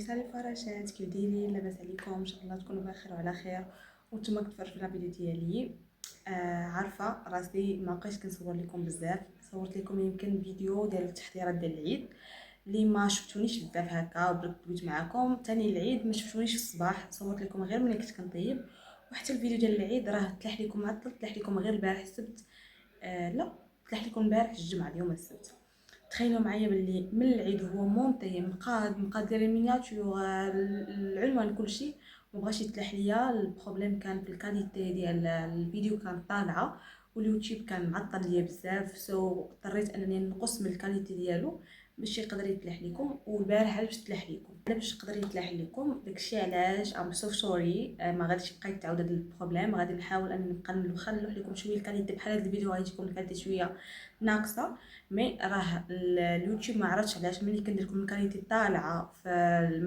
سالي فراشات، كيف دايرين؟ لاباس عليكم؟ ان شاء الله تكونوا بخير وعلى خير وانتم كتفرجوا في الفيديو ديالي. عارفه راسي ما بقيتش كنصور لكم بزاف، صورت لكم يمكن فيديو ديال التحضيرات ديال العيد اللي ما شفتونيش بزاف هكا وبرك دويت معكم. ثاني العيد ما شفتونيش في الصباح، صورت لكم غير ملي كنت كنطيب. وحتى الفيديو ديال العيد راه تلاح لكم معطل، تلاح لكم غير البارح السبت. لا، تلاح لكم البارح الجمعه، اليوم السبت. تخيلوا معايا باللي من العيد هو مونطي مقاد ديال المينياتور، العنوان كلشي مبغاش يتلاح ليا. البروبليم كان في الكاليتي ديال الفيديو، كان طالعه واليوتيوب كان معطل ليا بزاف، اضطريت انني نقص من الكاليتي ديالو باش يقدر يتلاح لكم. والبارح باش تلاح لكم، باش يقدر يتلاح لكم داكشي علاش ام سو سوري. ما غاديش يبقى يتعاود هذا البروبليم، غادي نحاول انني نبقى نخلو لكم شويه الكاليتي. بحال هذا الفيديو غادي تكون الكاليتي شويه ناقصه، مي راه اليوتيوب ما عرفتش علاش ملي كندير لكم الكاليتي طالعه،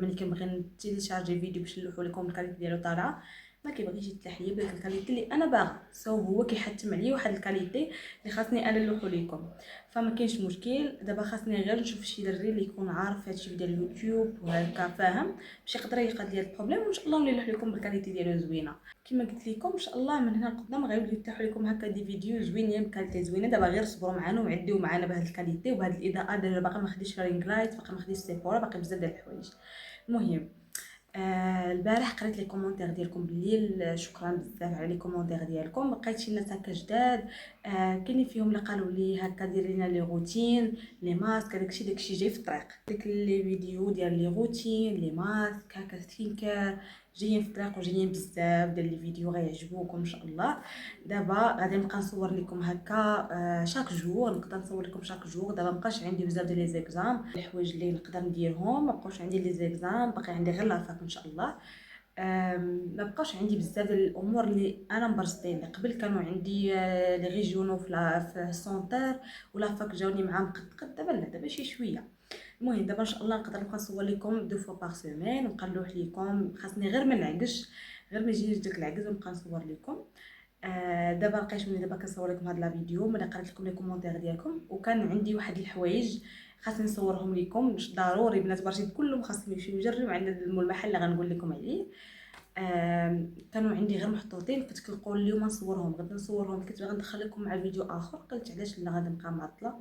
ملي كنبغي نتيليشارجي فيديو باش نلوحو لكم الكاليتي ديالو طالعه، ما كيبغيش يتلاح ليا بداك الكاليتي اللي انا باغا. هو كيحتم عليا واحد الكاليتي اللي خاصني انا نلوحو لكم. فما كاينش مشكل، دابا خاصني غير نشوف شي دري اللي يكون عارف هادشي ديال اليوتيوب وهكا فاهم باش يقدر يقاد ليا البروبليم، وان شاء الله نلوح لكم بالكاليتي ديالو زوينه. كما قلت لكم ان شاء الله من هنا لقدام غيوليو يفتحوا لكم هكا دي فيديو زوينين بكاليتي زوينه. دابا غير صبروا معنا وعديو معنا بهاد الكاليتي وبهاد الاضاءه. دابا باقي ما خديتش رينغ لايت، باقي ما خديتش سيفورا، باقي بزاف ديال الحوايج. المهم البارح قريت لي كومونتير ديالكم بالليل، شكرا بزاف على لي كومونتير ديالكم. لقيت شي ناس هكا جداد، كاينين فيهم اللي قالوا لي هكا ديري لنا لي روتين لي ماسك، داكشي جاي في الطريق. ديك لي فيديو ديال لي روتين لي ماسك هكا سكين كير جايين في الطريق، وجايين بزاف ديال لي فيديو غيعجبوكم ان شاء الله. دابا غادي نبقى نصور لكم هكا شاك جور، نقدر نصور لكم شاك جور. دابا مابقاش عندي بزاف ديال لي زيكزام الحوايج اللي نقدر نديرهم، ما بقاوش عندي لي زيكزام، باقي عندي غير لافاك ان شاء الله. ما بقاش عندي بزاف ديال الامور اللي انا مبرزطين. اللي قبل كانوا عندي لي ريجيونو في السونتر ولا فاك جاوني مع مقد، دابا لا، دابا شي شويه. المهم دابا ان شاء الله نقدر نبقى نصور لكم دو فوا باغ سيمين ونبقى نلوح لكم. خاصني غير ما نعكش، غير ما يجينيش داك العكز ونبقى نصور لكم. دابا لقيت ملي دابا كنصور لكم هاد لا فيديو، ملي قريت لكم لي كومونتير ديالكم وكان عندي واحد الحوايج خاصني نصورهم لكم. مش ضروري بنات برشيد كلهم خاصهم يمشيو يجربوا عند المحل اللي غنقول لكم عليه. كانوا عندي غير محطوطين، كنت كنقول اليوم نصورهم غدا نصورهم، كنت باغا ندخل لكم مع فيديو اخر، قلت علاش لا غادي نبقى معطله،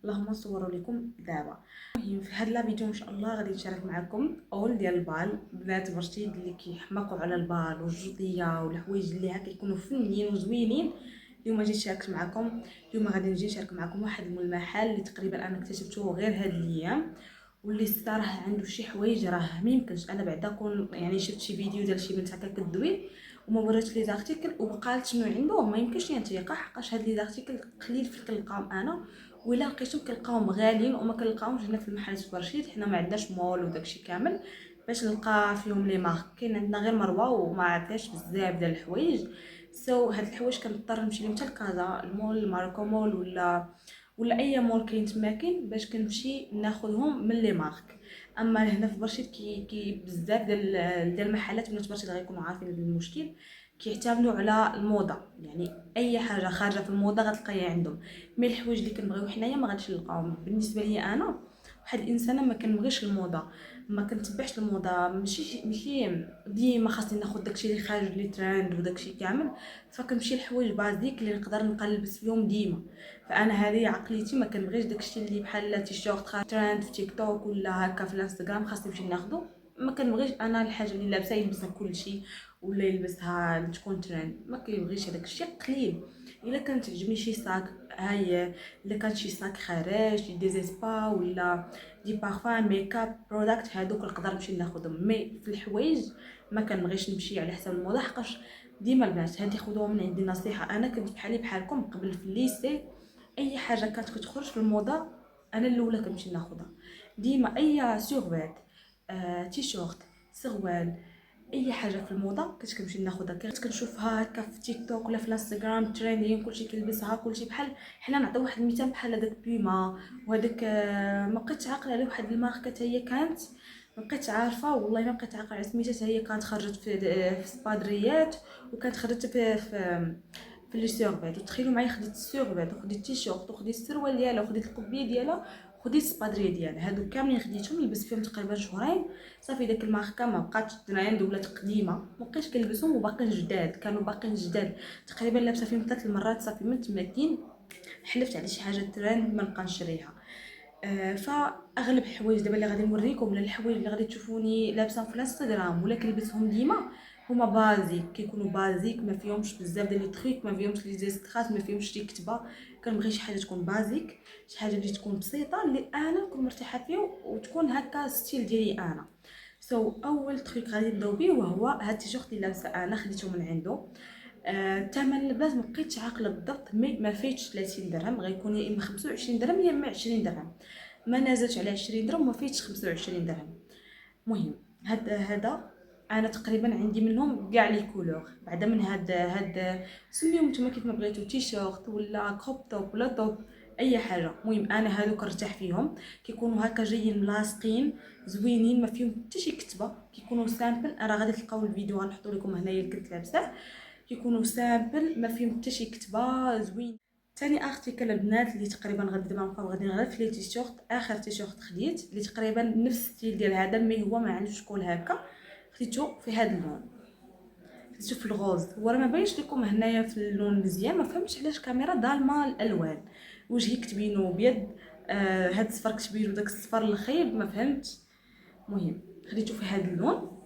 اللهم نصوروا لكم دابا. المهم في هاد لا فيديو ان شاء الله غادي نشارك معكم اول ديال البال. بنات برشيد اللي كيحماقوا على البال والجوطيه والحوايج اللي هكا يكونوا فنيين وزوينين، اليوم جيت شاركت معكم. اليوم غادي نجي نشارك معكم واحد من المحل اللي تقريبا انا اكتشفته غير هاد الايام، واللي الصراحه عنده شي حوايج راه ما يمكنش. انا بعدا كون يعني شفت شي فيديو ديال شي بنت هكا كدوي وما وريت لي زارتيكل وقالت شنو عنده، ما يمكنش نتيقه حقاش هاد لي زارتيكل قليل فين كنلقاهم انا، ولا لقيتهم كنلقاهم غاليين وما كنلقاهمش هنا في المحل في برشيد. حنا ما عندناش مول وداكشي كامل باش نلقى فيهم لي مارك. كاين عندنا غير مروه وما عرفتش بزاف ديال الحوايج. هاد الحوايج كنضطر نمشي لهم حتى لكازا المول، ماركو مول، ولا اي مول كاين تماكن باش كنمشي ناخذهم من لي مارك. اما هنا في برشيد كي بزاف ديال المحلات بنات برشيد غيكونوا عارفين هذا المشكل، كيعتمدوا على الموضه. يعني اي حاجه خارجه في الموضه غتلقايها عندهم، مي الحوايج اللي كنبغيو حنايا ما غاديش نلقاوهم. بالنسبه لي انا واحد الانسانه ما كنبغيش الموضه، ما كنتبعش الموضه، ماشي ديما خاصني ناخذ داكشي اللي خارج لي ترند وداكشي كامل. فكنمشي لحوايج بازيك اللي نقدر نلبس فيهم ديما. فانا هذه عقليتي، ما كنبغيش داكشي اللي بحال تيشورت ترند في تيك توك ولا هكا في الانستغرام خاصني نمشي ناخذه. ما كنبغيش انا الحاجه اللي لابسه يلبسها كلشي ولا يلبسها تكون ترند، ما كيبغيش هذاك الشيء قليل. الا كانت تعجبني شي صاك هاي، الا كان شي صاك خارج دي زيسبا ولا دي بارفان ميكاب برودكت، هادوك نقدر نمشي ناخذهم. مي في الحوايج ما كنبغيش نمشي على حساب الموضه، حقاش ديما البنات هادي خذوها من عندي نصيحه. انا كنت بحالكم قبل في الليسي، اي حاجه كانت كتخرج في الموضه انا الاولى كنمشي ناخذها ديما. اي سوربات، تيشورت، سروال، اي حاجه في الموضه كنت كنمشي ناخذها. كنت كنشوفها هكا في تيك توك ولا في الانستغرام تريندين، كلشي كيلبسها كلشي. بحال حنا نعطيو واحد المثال بحال هذاك بيما وهذاك ما بقيتش عاقله على واحد الماركه حتى هي كانت، ما بقيتش عارفه والله، ما بقيت عاقله على سميتها. حتى هي كانت خرجت في سبادريات وكانت خرجت في لي سورفيت. وتخيلوا معايا خديت السورفيت وخديت التيشورت وخديت السروال ديالها وخديت القبيه ديالها خديت السبادريه ديالها هادو كاملين خديتهم لبست فيهم تقريبا شهرين صافي. داك الماركه ما بقاتش ترند ولات قديمه، مابقيتش كنلبسهم وباقيين جداد، كانوا باقيين جداد تقريبا لابسه فيهم 3 المرات صافي. من تماكين حلفت على شي حاجه ترند ما نبقى نشريها. فاغلب الحوايج دابا اللي غادي نوريكم ولا الحوايج اللي غادي تشوفوني لابسه في الانستغرام ولا كنلبسهم ديما هما بازيك، كيكونوا بازيك ما فيهمش بزاف ديال لي تريك، ما فيهمش لي زيسترات، ما فيهمش شي كتبه. كنبغي شي حاجه تكون بازيك، شي حاجه اللي تكون بسيطه اللي انا نكون مرتاحه فيه وتكون هكا ستيل ديالي انا. اول تريك غادي نبداو به وهو هاد التيشيرت اللي لابسه انا، خديته من عنده. الثمن البنات ما بقيتش عاقله بالضبط، مي ما فايتش 30 درهم، غيكون يا اما 25 درهم يا اما 20 درهم، ما نازلش على 20 درهم وما فايتش 25 درهم. المهم هذا انا تقريبا عندي منهم كاع لي كولور. بعدا من هاد سميهم نتوما كيف ما بغيتو، تيشيرت ولا كروب توب ولا توب اي حاجه. المهم انا هادو كنرتاح فيهم، كيكونوا هكا جايين ملاصقين زوينين، ما فيهم حتى شي كتبه، كيكونوا سامبل. راه غادي تلقاو الفيديو غنحطو لكم هنايا اللي كنت لابسه، كيكونوا سامبل ما فيهم حتى شي كتبه، زوين. ثاني ارتيكل البنات اللي تقريبا غادي دابا نبقاو غاديين غير في لي تيشيرت، اخر تيشيرت خديت اللي تقريبا نفس الستيل ديال هذا مي هو ما عندوش شكون هكا، خديته في هذا اللون، خديته في الغوز. هو راه ما باينش لكم هنايا في اللون مزيان، ما فهمتش علاش الكاميرا ظالمه الالوان، وجهي كتبينو ابيض، هاد الصفر كتبينو داك الصفر الخايب، ما فهمتش. المهم خديته في هذا اللون،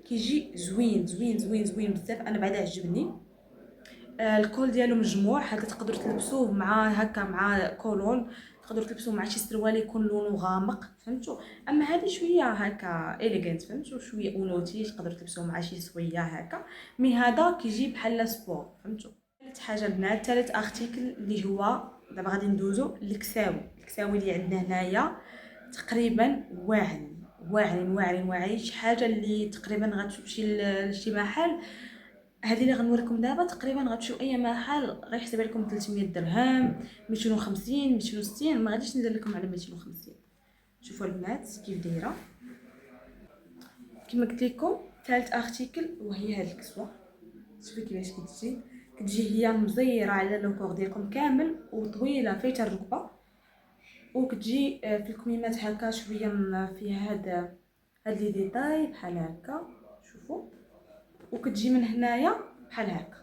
كيجي زوين زوين زوين زوين بزاف، انا بعدا عجبني. الكول ديالو مجموع هكا، تقدروا تلبسوه مع هكا مع كولون، تقدروا تلبسوه مع شي سروال يكون لونه غامق، فهمتوا. اما هذه شويه هكا اليغانت، فهمتوا، شويه اونوتي، تقدروا تلبسوه مع شي سويه هكا. مي هذا كيجي بحال سبور، فهمتوا. ثالث حاجه البنات، ثالث ارتيكل اللي هو دابا غادي ندوزو الكساوي اللي عندنا هنايا تقريبا واعرين واعرين واعرين واعرين، شي حاجه اللي تقريبا غتمشي لشي محل. هذه اللي غنوريكم دابا تقريبا غتمشيو اي محل غيحسب لكم 300 درهم، 250 260، ما غاديش ندير لكم على 250. شوفوا البنات كيف دايره، كما قلت لكم ثالث ارتيكل وهي هذه الكسوه. شوفوا كيفاش كتجي هي مزيره على لو كور ديالكم كامل وطويله فايته الركبه، وكتجي في الكميمات هكا شويه فيها هاد لي ديتاي بحال هكا، شوفوا. وكتجي من هنايا بحال هكا،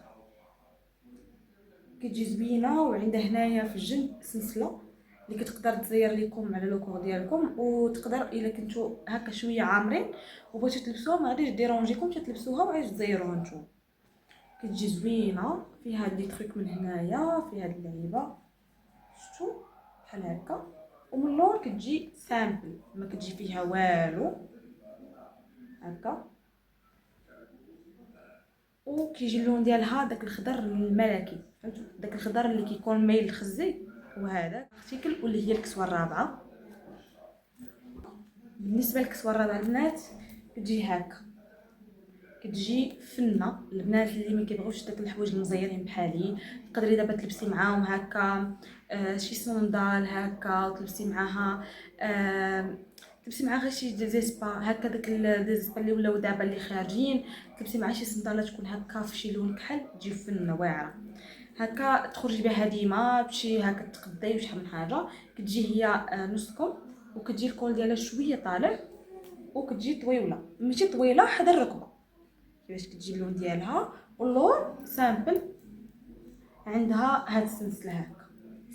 كتجي زوينه، وعندها هنايا في الجنب سلسله اللي كتقدر تزير لكم على لوكور ديالكم. وتقدر الا كنتو هكا شويه عامرين وبغيتو تلبسوها ما غاديش ديرونجيكم تلبسوها وعايش تزيروها نتوما. كتجي زوينه فيها هاد لي تريك من هنايا، فيها هاد اللعيبه، شفتوا بحال هكا. ومن اللور كتجي سامبل، ما كتجي فيها والو هكا. وكيجي اللون ديالها داك الخضر الملكي، فهمتوا، داك الخضر اللي كيكون مايل الخزي. وهذا ارتيكل واللي هي الكسوه الرابعه. بالنسبه للكسوه الرابعه البنات كتجي هكا، كتجي فنه. البنات اللي ما كيبغيوش داك الحوايج المزيرين بحالي، تقدري دابا تلبسي معاهم هكا شي صندال هكا، وتلبسي معاها تلبسي معاها غير شي ديزيسبا هكا، داك الديزيسبا اللي ولاو دابا اللي خارجين، تلبسي معاها شي صنداله تكون هكا في شي لون كحل، تجي فنه واعره هكا، تخرجي بها ديما تمشي هكا تقضي شحال من حاجه. كتجي هي نصكم، وكتجي الكول ديالها شويه طالع، وكتجي طويله ماشي طويله حدا الركبه، كيفاش كتجي اللون ديالها. واللور سامبل عندها هاد السلسله هكا،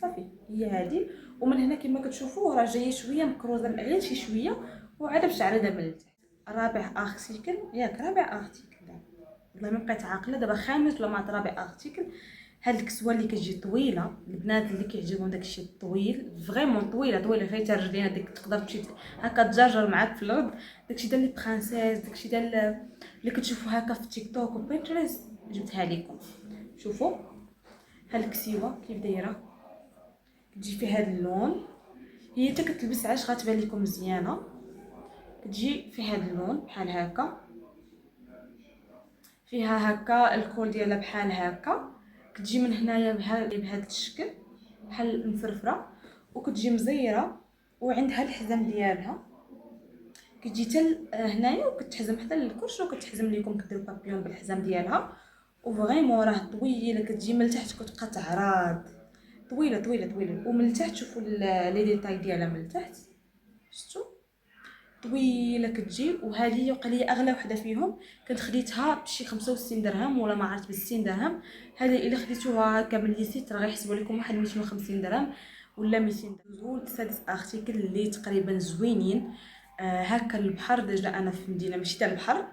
صافي هي هادي. ومن هنا كما كتشوفوا راه جايه شويه مكروزه غير شي شويه، وعاد بشعره دابا لتحت. رابع ارتيكل ياك، رابع ارتيكل والله ما بقيت عاقله دابا، خامس ولا مع رابع ارتيكل. هاد الكسوه اللي كتجي طويله، البنات اللي كيعجبهم داكشي الطويل فريمون طويله طويله فايته الرجلين، هذيك تقدر تمشي هكا تجرجر معاك في الارض، داكشي ديال لي برانسيس، داكشي ديال اللي كتشوفوا هكا في تيك توك وبينترست، جبتها لكم. شوفوا هاد الكسيوه كيف دايره، كتجي في هاد اللون، هي حتى كتلبس عاش غتبان لكم مزيانه. كتجي في هاد اللون بحال هكا، فيها هكا الكول ديالها بحال هكا، كتجي من هنايا بهذا الشكل بحال مفرفره، وكتجي مزيره، وعندها الحزام ديالها كتجي حتى هنايا، وكتحزم حتى للكرش، وكتحزم لكم كديروا بابيون بالحزام ديالها. وفريمون راه طويله، كتجي من التحت كتبقى تعرض طويله طويله طويله، ومن التحت شوفوا لي ديتاي ديالها من التحت، شفتوا طويله كتجي. وهذه وقع لي اغلى وحده فيهم، كنت خديتها بشي 65 درهم ولا ما عرفت ب 60 درهم. هذه الا خديتوها هكا من لي سيت راه غيحسبوا لكم واحد 250 درهم ولا 200 درهم. زول سادس ارتيكل اللي تقريبا زوينين. هكا البحر ديجا انا في مدينه ماشي تاع البحر،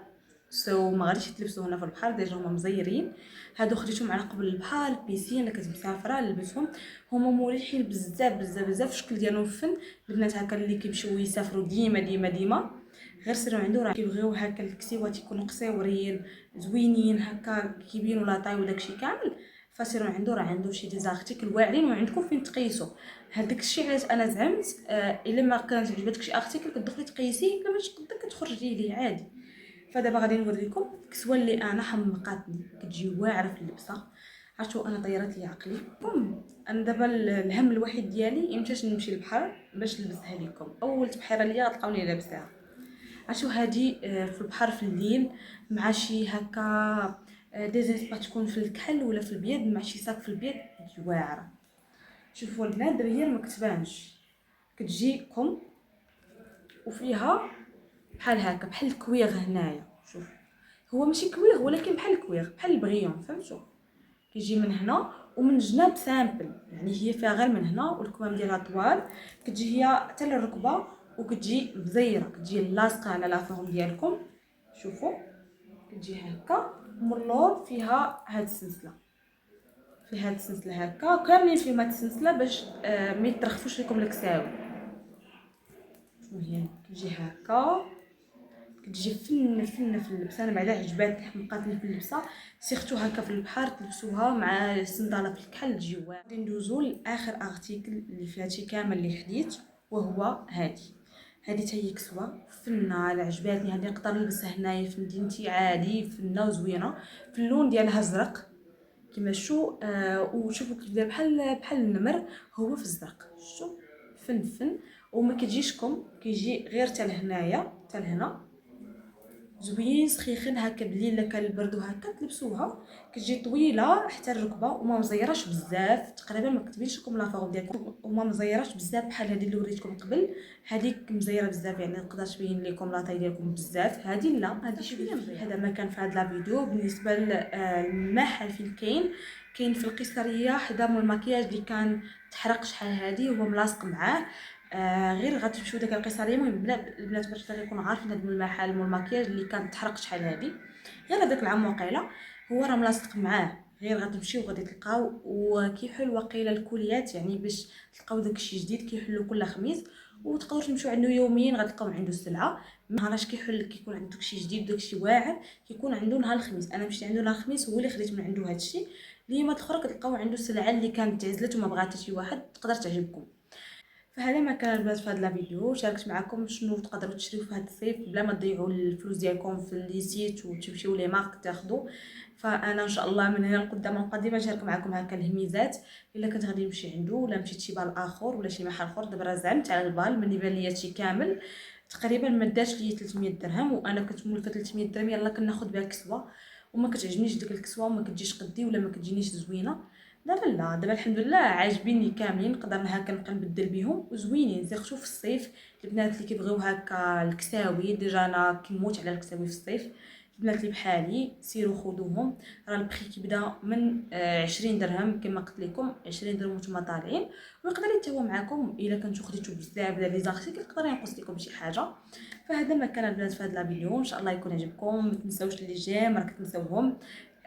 ما غاديش يتلبسوا هنا في البحر، ديجا هما مزيرين. هادو خديتهم على قبل البحر البيسين اللي كنت مسافره لبسهم. هما مريحين بزاف بزاف بزاف، الشكل ديالهم فن. البنات هكا اللي كيمشيو يسافروا ديما ديما ديما غير سيروا عنده، راه كيبغيو هكا الكسيوات يكونوا قصيورين زوينين هكا كيبينوا لا طاي وداكشي كامل. فسيروا عنده، راه عنده شي ديزارتيكل واعرين وعندكم فين تقيسوا. هذاك الشيء علاش انا زعمت الا ما كانت عجبتك شي ارتيكل كتدخلي تقيسيه، الا ما قدك كتخرجي ليه عادي. فدابا غادي نوريكم الكسوه اللي انا حمقاتني، كتجي واعره في اللبسه. عرفتوا انا طيرت لي عقلي. انا دابا الهم الوحيد ديالي امتاش نمشي للبحر باش نلبسها لكم. اول تبحيره ليا غتلقاوني لابساها. عرفتوا هادي في البحر في الليل مع شي هكا ديزيسبا تكون في الكحل ولا في البيض مع شي صاك في البيض، تجي واعره. شوفوا البنات دابا هي ما كتبانش، كتجيكم وفيها بحال هكا بحال الكويغ هنايا. شوف هو ماشي كويغ ولكن بحال الكويغ بحال البغيون، فهمتوا؟ كيجي من هنا ومن الجناب سامبل، يعني هي فيها غير من هنا والكمام ديالها طوال. كتجي هي حتى للركبه وكتجي مزيره، كتجي لاصقه على لافورم ديالكم. شوفوا كتجي هكا ومن اللور فيها هاد السلسله، في هاد السلسله هكا كاملين فيهم هاد السلسله باش ما يترخفوش لكم الكساوي. شنو هي كتجي هكا، كتجي فن فن في اللبسه. انا بعدا عجباتني حمقاتني في اللبسه، سيرتو هكا في البحر تلبسوها مع الصنداله في الكحل تجي واعره. غادي ندوزو لاخر ارتيكل اللي فيها هادشي كامل اللي خديت، وهو هادي حتى هي كسوه فنه. على عجباتني هادي، نقدر نلبسها هنايا في مدينتي عادي، فنه وزوينه. في اللون ديالها ازرق كيما شو وشوفوا كيبدا بحال النمر، هو في الزرق. شوف فن فن. وما كتجيشكم كيجي غير حتى لهنايا حتى لهنا زوين سخيخن هكا بالليل لا كان البرد وهكا تلبسوها. كتجي طويله حتى الركبه وما مزيراش بزاف، تقريبا ما كتبينش لكم لافور ديالكم، وما مزيراش بزاف بحال هذه اللي وريتكم قبل. هذيك مزيره بزاف يعني تقدر تبين لكم لاطاي ديالكم بزاف. هذه لا، هذه شويه مزيره. هذا ما كان في هذا لا فيديو بالنسبه للمحل فين كاين في القيصريه حدا مول الماكياج اللي كان تحرق شحال هذه هو ملاصق معاه. غير غتمشيو داك القيصريه. المهم البنات باش يكونوا عارفين هذا المحل مول الماكياج اللي كانت تحرق شحال هذه، غير هذاك العام وقيله هو راه ملاصق معاه. غير غتمشيو غادي تلقاو وكيحل وقيله الكوليات، يعني باش تلقاو داكشي جديد كيحلو كل خميس. وتقدروا تمشيو عنده يوميا غتلقاو عنده السلعه. نهاراش كيحل كيكون عنده داكشي جديد داكشي واعر كيكون عنده نهار الخميس. انا مشيت عنده نهار الخميس هو اللي خديت من عنده هادشي. اليومات الاخرى كتلقاو عنده السلعه اللي كانت تعزلت وما بغات حتى شي واحد تقدر تعجبكم. فهذا ما كان البنات في هذا الفيديو. شاركت معكم شنو تقدروا تشريو في هذا الصيف بلا ما تضيعوا الفلوس ديالكم في لي سيت وتمشيو لي مارك تاخذوا. فانا ان شاء الله من هنا لقدام القادمه نشارك معكم هكا الهميزات. الا كنت غادي نمشي عنده ولا مشيت شي بال اخر ولا شي محل اخر. دابا راه زعمت على البال من يبان ليا هادشي كامل تقريبا ما داش ليا 300 درهم، وانا كنت مولفه 300 درهم يلا كناخذ بها كسوه وما كتعجبنيش ديك الكسوه وما كتجيش قدي ولا ما كتجينيش زوينه. دابا لا، دابا الحمد لله عاجبيني كاملين، نقدر هكا نبقى نبدل بهم وزوينين. سيرتو في الصيف البنات اللي كيبغيو هكا الكساوي، ديجا انا كنموت على الكساوي في الصيف. البنات اللي بحالي سيروا خذوهم، راه البخي كيبدا من 20 درهم كما قلت لكم، 20 درهم وانتم طالعين. ويقدر يتهوى معكم الا كنتو خديتو بزاف ديال لي زارتيكل يقدر ينقص لكم شي حاجه. فهذا ما كان البنات في هذا الفيديو، ان شاء الله يكون عجبكم. ما تنساوش لي جيم راك تنساوهم.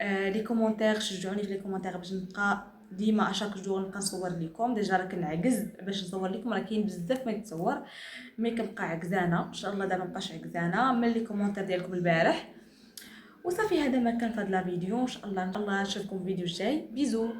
لي كومونتير شجعوني في لي كومونتير باش نبقى ديما اشاك جور نبقى نصور لكم. ديجا راه كنعجز باش نصور لكم، راه كاين بزاف ما يتصور مي كنبقى عكزانه. ان شاء الله دابا مابقاش عكزانه من لي كومونتير ديالكم البارح. وصافي هذا ما كان في هذا الفيديو. ان شاء الله نشوفكم في الفيديو الجاي. بيزو.